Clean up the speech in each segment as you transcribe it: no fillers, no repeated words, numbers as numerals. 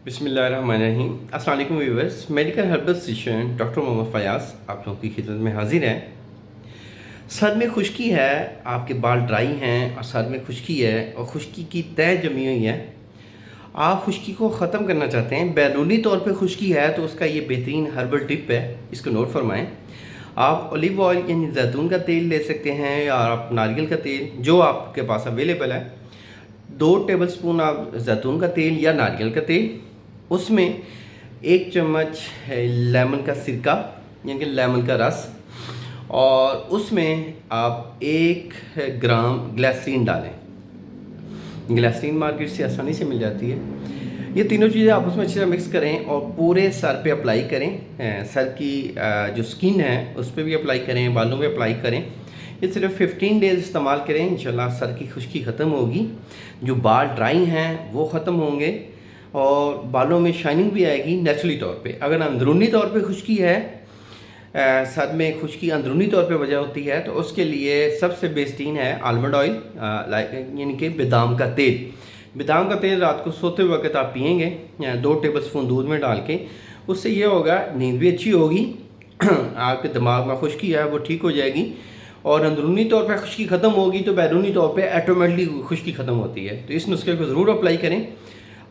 बिस्मिल्लाहिर्रहमानिर्रहीम। अस्सलाम वालेकुम viewers. Medical herbal physician doctor Mohammad Fayaz आप लोगों की खिदमत में हाजिर है। सर में खुश्की है, आपके बाल ड्राई हैं और सर में खुश्की है और खुश्की की तह जमी हुई है। आप खुश्की को ख़त्म करना चाहते हैं, बैरूनी तौर पे खुश्की है तो उसका ये बेहतरीन हर्बल टिप है, इसको नोट फरमाएँ। आप ऑलिव ऑयल यानी जैतून का तेल ले सकते हैं या आप नारियल का तेल जो आपके पास अवेलेबल है। 2 टेबलस्पून आप जैतून का तेल या नारियल का तेल, उसमें 1 चम्मच लेमन का सिरका यानी कि लेमन का रस, और उसमें आप 1 ग्राम ग्लिसरीन डालें। ग्लिसरीन मार्केट से आसानी से मिल जाती है। ये तीनों चीज़ें आप उसमें अच्छे से मिक्स करें और पूरे सर पे अप्लाई करें। सर की जो स्किन है उस पर भी अप्लाई करें, बालों में अप्लाई करें। ये सिर्फ 15 डेज़ इस्तेमाल करें, इंशाल्लाह सर की खुश्की ख़त्म होगी, जो बाल ड्राई हैं वो ख़त्म होंगे और बालों में शाइनिंग भी आएगी नेचुरली तौर पे। अगर अंदरूनी तौर पे खुश्की है, सर में खुश्की अंदरूनी तौर पे वजह होती है, तो उसके लिए सबसे बेहतरीन है आलमंड ऑयल, यानी कि बादाम का तेल। बादाम का तेल रात को सोते वक्त आप पिएंगे 2 टेबलस्पून दूध में डाल के, उससे ये होगा नींद भी अच्छी होगी आपके दिमाग में खुश्की है वो ठीक हो जाएगी और अंदरूनी तौर पे खुश्की ख़त्म होगी तो बैरूनी तौर पे ऑटोमेटिकली खुश्की ख़त्म होती है। तो इस नुस्खे को ज़रूर अप्लाई करें।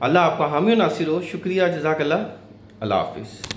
अल्लाह आपका हामी और नासिर हो। शुक्रिया, जज़ाकल्लाह। अल्लाह हाफ़िज़।